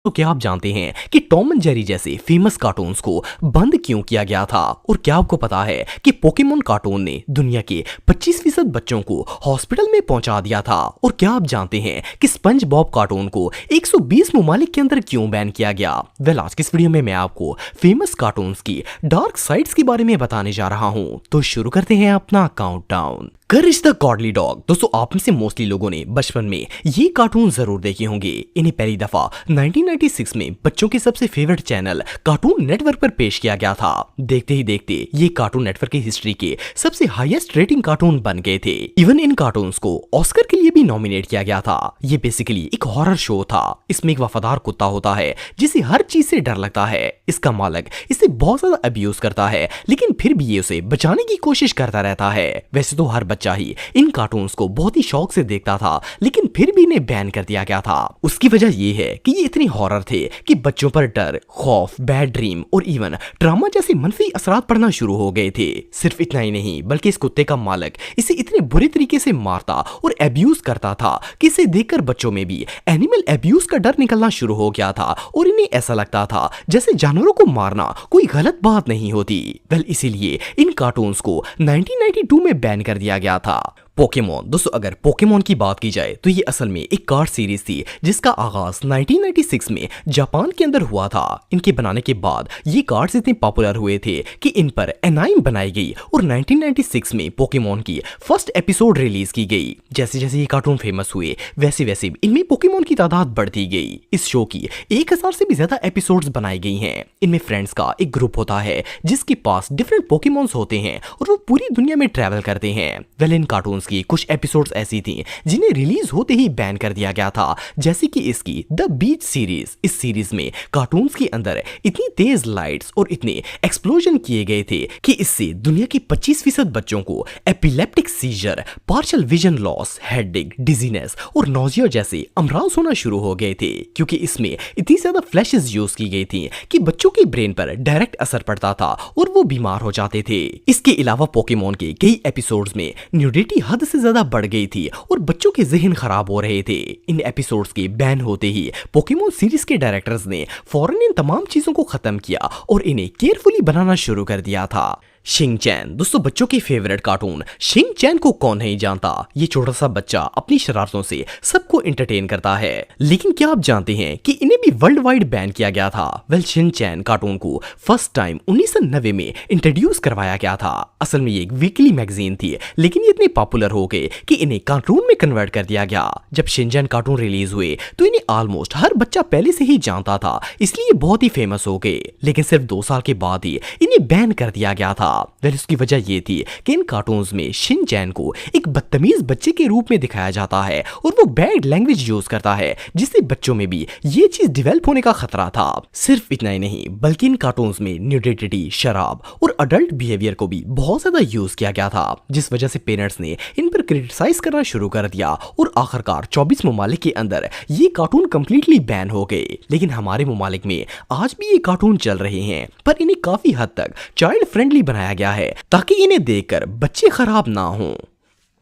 तो क्या आप जानते हैं कि टॉम एंड जेरी जैसे फेमस कार्टून्स को बंद क्यों किया गया था? और क्या आपको पता है कि पोकेमोन कार्टून ने दुनिया के 25% बच्चों को हॉस्पिटल में पहुंचा दिया था? और क्या आप जानते हैं कि स्पंज बॉब कार्टून को 120 ममालिक के अंदर क्यों बैन किया गया? आज की इस वीडियो में मैं आपको फेमस कार्टून्स की डार्क साइड्स के बारे में बताने जा रहा हूं। तो शुरू करते हैं अपना countdown. Courage the godly dog. दोस्तों, आप में से मोस्टली लोगों ने बचपन में ये कार्टून जरूर देखे होंगे। इन्हें पहली दफा 1996 में बच्चों के सबसे फेवरेट चैनल कार्टून नेटवर्क पर पेश किया गया था। देखते ही देखते ये कार्टून नेटवर्क की हिस्ट्री के सबसे हाईएस्ट रेटिंग कार्टून बन गए थे। इवन इन कार्टून्स को ऑस्कर के लिए भी नॉमिनेट किया गया था। ये बेसिकली एक हॉरर शो था। इसमें एक वफादार कुत्ता होता है जिसे हर चीज से डर लगता है। इसका मालिक इसे बहुत ज्यादा अब्यूज करता है, लेकिन फिर भी ये उसे बचाने की कोशिश करता रहता है। वैसे तो हर बच्चा ही इन कार्टून्स को बहुत ही शौक से देखता था, लेकिन फिर भी इन्हें बैन कर दिया गया था। उसकी वजह ये है कि ये इतने हॉरर थे कि बच्चों पर डर, खौफ, बैड ड्रीम और इवन ट्रॉमा जैसे मनफी असरात पड़ना शुरू हो गए थे। सिर्फ इतना ही नहीं, बल्कि इस कुत्ते का मालिक इसे इतने बुरे तरीके से मारता और एब्यूज करता था कि इसे देखकर बच्चों में भी एनिमल एब्यूज का डर निकलना शुरू हो गया था और इन्हें ऐसा लगता था जैसे जानवरों को मारना कोई गलत बात नहीं होती। इसीलिए इन कार्टून्स को 1992 में बैन कर दिया गया था। पोकेमोन। दोस्तों, अगर पोकेमोन की बात की जाए तो ये असल में एक कार्ड सीरीज थी जिसका आगाज 1996 में जापान के अंदर हुआ था। इनके बनाने के बाद ये कार्ड्स इतने पॉपुलर हुए थे कि इन पर एनाइम बनाई गई और 1996 में पोकेमोन की फर्स्ट एपिसोड रिलीज की गई। जैसे जैसे ये कार्टून फेमस हुए वैसे वैसे इनमें पोकेमोन की तादाद बढ़ती गई। इस शो की 1000 से भी ज्यादा एपिसोड्स बनाई गई हैं। इनमें फ्रेंड्स का एक ग्रुप होता है जिसके पास डिफरेंट पोकेमोन्स होते हैं और वो पूरी दुनिया में ट्रैवल करते हैं। इन कार्टून्स की कुछ एपिसोड्स ऐसी थी जिन्हें रिलीज होते ही बैन कर दिया गया था, जैसे कि इसकी द बीच सीरीज। इस सीरीज में कार्टून्स के अंदर इतनी तेज लाइट्स और इतने एक्सप्लोजन किए गए थे कि इससे दुनिया के 25% बच्चों को epileptic seizure, partial vision loss, headache, dizziness और नोजिया जैसे अमराज होना शुरू हो गए थे, क्योंकि इसमें इतनी ज्यादा फ्लैशेस यूज की गई थी कि बच्चों के ब्रेन पर डायरेक्ट असर पड़ता था और वो बीमार हो जाते थे। इसके अलावा पोकेमोन के कई एपिसोड्स में न्यूडिटी हद से ज्यादा बढ़ गई थी और बच्चों के जहन खराब हो रहे थे। इन एपिसोड्स के बैन होते ही पोकेमोन सीरीज के डायरेक्टर्स ने फौरन इन तमाम चीजों को खत्म किया और इन्हें केयरफुली बनाना शुरू कर दिया था। शिंग चैन। दोस्तों, बच्चों की फेवरेट कार्टून शिंग चैन को कौन नहीं जानता। ये छोटा सा बच्चा अपनी शरारतों से सबको एंटरटेन करता है, लेकिन क्या आप जानते हैं कि इन्हें भी वर्ल्ड वाइड बैन किया गया था? शिंग चैन कार्टून को फर्स्ट टाइम 1990 में इंट्रोड्यूस करवाया गया था। असल में ये एक वीकली मैगजीन थी, लेकिन ये इतने पॉपुलर हो गए कि इन्हें कार्टून में कन्वर्ट कर दिया गया। जब शिंग चैन कार्टून रिलीज हुए तो इन्हें ऑलमोस्ट हर बच्चा पहले से ही जानता था, इसलिए बहुत ही फेमस हो गए। लेकिन सिर्फ 2 साल के बाद ही इन्हें बैन कर दिया गया था। इसकी वजह यह थी कि इन कार्टून्स में शिन चैन को एक बदतमीज बच्चे के रूप में दिखाया जाता है और वो बैड लैंग्वेज यूज करता है, जिससे बच्चों में भी ये चीज डेवलप होने का खतरा था। सिर्फ इतना ही नहीं, बल्कि इन कार्टून्स में न्यूडिटी, शराब और अडल्ट बिहेवियर को भी बहुत ज्यादा यूज किया गया था, जिस वजह से पेरेंट्स ने इन पर क्रिटिसाइज करना शुरू कर दिया और आखिरकार 24 ममालिक के अंदर ये कार्टून कंप्लीटली बैन हो गए। लेकिन हमारे ममालिक में आज भी ये कार्टून चल रहे हैं, पर इन्हें काफी हद तक चाइल्ड फ्रेंडली बनाया गया है ताकि इन्हें देखकर बच्चे खराब ना हों।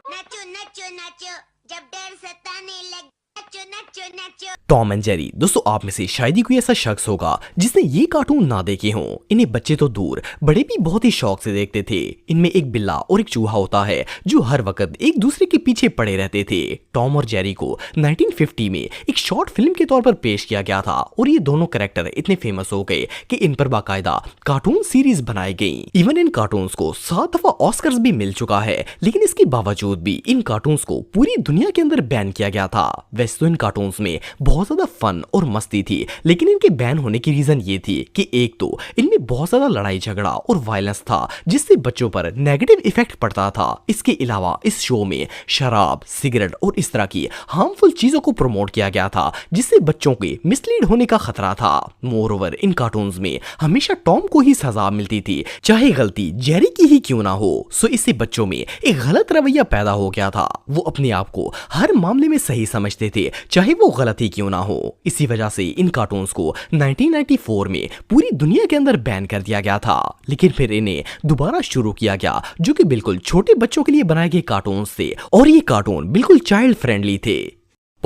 नाचो नाचो नाचो, जब डर सताने लगे नाचो नाचो नाचो। Tom and Jerry. दोस्तों, आप में से शायद ही कोई ऐसा शख्स होगा जिसने ये कार्टून ना देखे हों। इन्हें बच्चे तो दूर, बड़े भी बहुत ही शौक से देखते थे। इनमें एक बिल्ला और एक चूहा होता है जो हर वक्त एक दूसरे के पीछे पड़े रहते थे। टॉम और जेरी को 1950 में एक शॉर्ट फिल्म के तौर पर पेश किया गया था और ये दोनों कैरेक्टर इतने फेमस हो गए कि इन पर बाकायदा कार्टून सीरीज बनाई गई। इवन इन कार्टून्स को 7 दफा ऑस्कर्स भी मिल चुका है, लेकिन इसके बावजूद भी इन कार्टून्स को पूरी दुनिया के अंदर बैन किया गया था। वैसे तो इन कार्टून्स में बहुत ज्यादा फन और मस्ती थी, लेकिन इनके बैन होने की रीजन ये थी कि एक तो इनमें बहुत ज्यादा लड़ाई झगड़ा और वायलेंस था, जिससे बच्चों पर नेगेटिव इफेक्ट पड़ता था। इसके अलावा इस शो में शराब, सिगरेट और इस तरह की हार्मफुल चीजों को प्रमोट किया गया था, जिससे बच्चों के मिसलीड होने का खतरा था। मोरओवर इन कार्टून्स में हमेशा टॉम को ही सजा मिलती थी, चाहे गलती जेरी की ही क्यों ना हो। सो इससे बच्चों में एक गलत रवैया पैदा हो गया था। वो अपने आप को हर मामले में सही समझते थे, चाहे वो गलत ही क्यों ना हो। इसी वजह से इन कार्टून्स को 1994 में पूरी दुनिया के अंदर बैन कर दिया गया था, लेकिन फिर इन्हें दोबारा शुरू किया गया, जो कि बिल्कुल छोटे बच्चों के लिए बनाए गए कार्टून्स थे और ये कार्टून बिल्कुल चाइल्ड फ्रेंडली थे।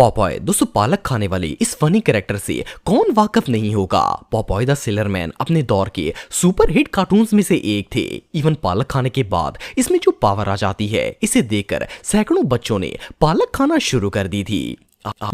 पॉपॉय दोस्तों, पालक खाने वाले इस फनी कैरेक्टर से कौन वाकिफ नहीं होगा। पॉपॉय द सेलर मैन अपने दौर के सुपर हिट कार्टून्स में से एक थे। इवन पालक खाने के बाद इसमें जो पावर आ जाती है, इसे देखकर सैकड़ों बच्चों ने पालक खाना शुरू कर दी थी।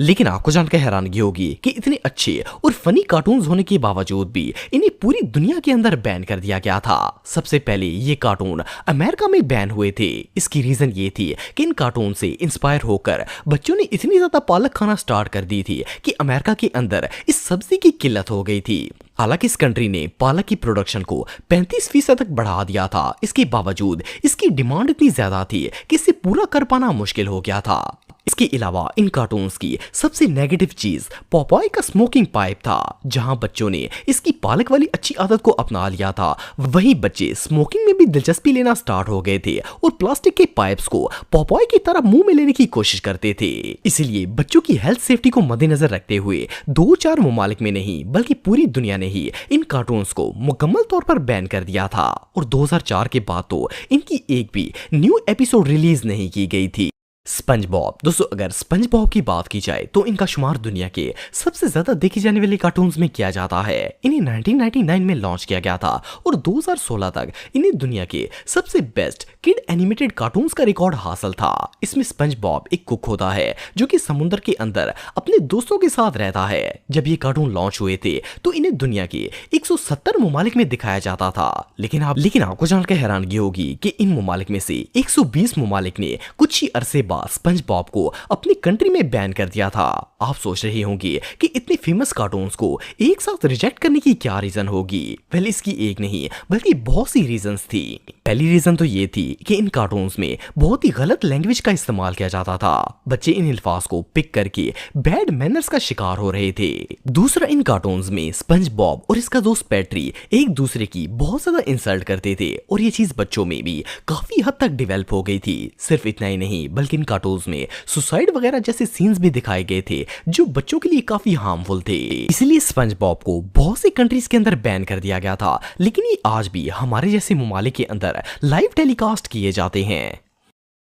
लेकिन आपको जानकर हैरानगी होगी कि इतने अच्छे और फनी कार्टून्स होने के बावजूद भी इन्हें पूरी दुनिया के अंदर बैन कर दिया गया था। सबसे पहले ये कार्टून अमेरिका में बैन हुए थे। इसकी रीजन ये थी कि इन कार्टून से इंस्पायर होकर बच्चों ने इतनी ज्यादा पालक खाना स्टार्ट कर दी थी कि अमेरिका के अंदर इस सब्जी की किल्लत हो गई थी। हालांकि इस कंट्री ने पालक की प्रोडक्शन को 35% तक बढ़ा दिया था। इसके बावजूद इसकी डिमांड इतनी ज्यादा थी कि इसे पूरा कर पाना मुश्किल हो गया था। इसके अलावा इन कार्टून्स की सबसे नेगेटिव चीज पॉपॉय का स्मोकिंग पाइप था। जहां बच्चों ने इसकी पालक वाली अच्छी आदत को अपना लिया था, वहीं बच्चे स्मोकिंग में भी दिलचस्पी लेना स्टार्ट हो गए थे और प्लास्टिक के पाइप्स को पॉपॉय की तरह मुंह में लेने की कोशिश करते थे। इसलिए बच्चों की हेल्थ सेफ्टी को मद्देनजर रखते हुए 2-4 ममालिक में नहीं बल्कि पूरी दुनिया ने ही इन कार्टून्स को मुकम्मल तौर पर बैन कर दिया था। और 2004 के बाद तो इनकी एक भी न्यू एपिसोड रिलीज नहीं की गई थी। स्पंज बॉब दोस्तों, अगर स्पंज बॉब की बात की जाए तो इनका शुमार दुनिया के सबसे ज्यादा देखी जाने वाले कार्टून्स में किया जाता है। इन्हें 1999 में लॉन्च किया गया था और 2016 तक इन्हें दुनिया के सबसे बेस्ट किड एनिमेटेड कार्टून्स का रिकॉर्ड हासिल था। इसमें स्पंज बॉब एक कुक होता है जो कि समुद्र के अंदर अपने दोस्तों के साथ रहता है। जब ये कार्टून लॉन्च हुए थे तो इन्हें दुनिया के 170 ममालिक में दिखाया जाता था। लेकिन आपको जानकर हैरानगी होगी कि इन ममालिक में से 120 ममालिक ने कुछ ही अरसे स्पंज बॉब को अपनी कंट्री में बैन कर दिया था। आप सोच रहे होंगे कि इतने फेमस कार्टून्स को एक साथ रिजेक्ट करने की क्या रीजन होगी। वेल, इसकी एक नहीं बल्कि बहुत सी रीजंस थी। पहली रीजन तो ये थी कि इन कार्टून्स में बहुत ही गलत लैंग्वेज का इस्तेमाल किया जाता था। बच्चे इन अल्फाज को पिक करके बैड मैनर्स का शिकार हो रहे थे। दूसरा, इन कार्टून्स में स्पंज बॉब और इसका दोस्त पैट्री एक दूसरे की बहुत ज्यादा इंसल्ट करते थे और ये चीज बच्चों में भी काफी हद तक डेवलप हो गई थी। सिर्फ इतना ही नहीं बल्कि कार्टून्स में सुसाइड वगैरह जैसे सीन्स भी दिखाए गए थे जो बच्चों के लिए काफी हार्मफुल थे। इसलिए स्पंज बॉब को बहुत सी कंट्रीज के अंदर बैन कर दिया गया था। लेकिन ये आज भी हमारे जैसे ममालिक के अंदर लाइव टेलीकास्ट किए जाते हैं।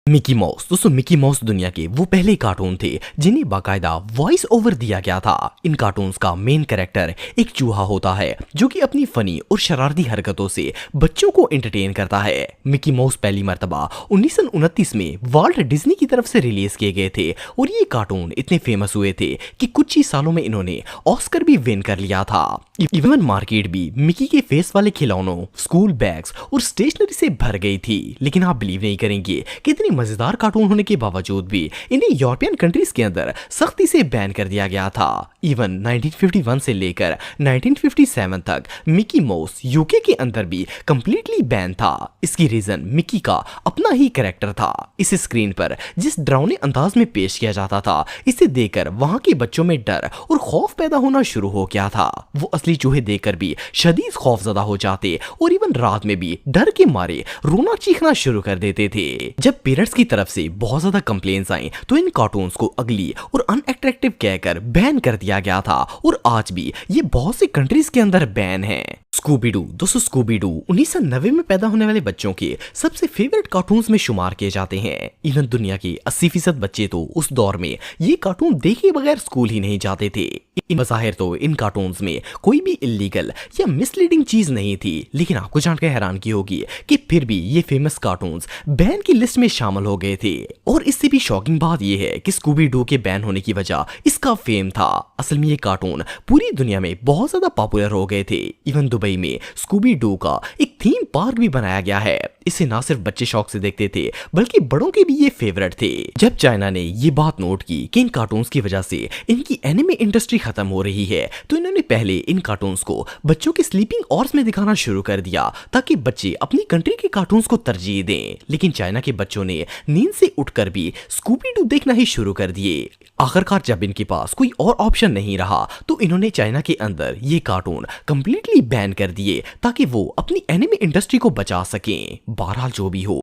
मिकी माउस दोस्तों, मिकी माउस दुनिया के वो पहले कार्टून थे जिन्हें बाकायदा वॉइस ओवर दिया गया था। इन कार्टून्स का मेन कैरेक्टर एक चूहा होता है जो कि अपनी फनी और शरारती हरकतों से बच्चों को एंटरटेन करता है। मिकी माउस पहली मर्तबा 1929 में वाल्ट डिज्नी की तरफ से रिलीज किए गए थे और ये कार्टून इतने फेमस हुए थे कि कुछ ही सालों में इन्होंने ऑस्कर भी विन कर लिया था। इवन मार्केट भी मिकी के फेस वाले खिलौनों, स्कूल बैग्स और स्टेशनरी से भर गई थी। लेकिन आप बिलीव नहीं करेंगे कि इतनी मजेदार कार्टून होने के बावजूद भी इन्हें यूरोपियन कंट्रीज के अंदर सख्ती से बैन कर दिया गया था। इवन 1951 से लेकर 1957 तक मिकी माउस यूके के अंदर भी कंप्लीटली बैन था। इसकी रीजन मिकी का अपना ही कैरेक्टर था। इसे स्क्रीन पर जिस डरावने अंदाज में पेश किया जाता था, इसे देखकर वहां के बच्चों में डर और खौफ पैदा होना शुरू हो गया था। वो असली चूहे देखकर भी शदीद खौफजदा हो जाते और इवन रात में भी डर के मारे रोना चीखना शुरू कर देते थे। जब पेरेंट्स की तरफ से बहुत ज्यादा कंप्लेंट्स आई तो इन कार्टून्स को अगली और अनअट्रैक्टिव कहकर बैन कर दिया गया था और आज भी ये बहुत सी कंट्रीज के अंदर बैन है। स्कूबी डू दोस्तों, स्कूबी डू 1990 में पैदा होने वाले बच्चों के सबसे फेवरेट कार्टून्स में शुमार किए जाते हैं। इवन दुनिया के 80% बच्चे तो उस दौर में ये कार्टून देखे बगैर स्कूल ही नहीं जाते थे। बज़ाहिर तो इन कार्टून्स में कोई भी इलीगल या मिसलीडिंग चीज नहीं थी, लेकिन आपको जानकर हैरानगी होगी कि फिर भी ये फेमस कार्टून्स बैन की लिस्ट में शामिल हो गए थे। और इससे भी शॉकिंग बात यह है कि स्कूबी डू के बैन होने की वजह इसका फेम था। असल में ये कार्टून पूरी दुनिया में बहुत ज्यादा पॉपुलर हो गए थे। इवन दुबई में स्कूबी डू का एक थीम पार्क भी बनाया गया है। इसे ना सिर्फ बच्चे शौक से देखते थे बल्कि बड़ों के भी ये फेवरेट थे। जब चाइना ने ये बात नोट की कि इन कार्टून्स की वजह से इनकी एनिमे इंडस्ट्री खत्म हो रही है, तो इन्होंने पहले इन कार्टून्स को बच्चों के स्लीपिंग आवर्स में दिखाना शुरू कर दिया ताकि बच्चे अपनी कंट्री के कार्टून्स को तरजीह दें। लेकिन चाइना के बच्चों ने नींद से उठकर भी स्कूबी डू देखना ही शुरू कर दिए। आखिरकार जब इनके पास कोई और ऑप्शन नहीं रहा तो इन्होंने चाइना के अंदर ये कार्टून कंप्लीटली बैन कर दिए ताकि वो अपनी एनिमे इंडस्ट्री को बचा सकें। बहरहाल जो भी हो,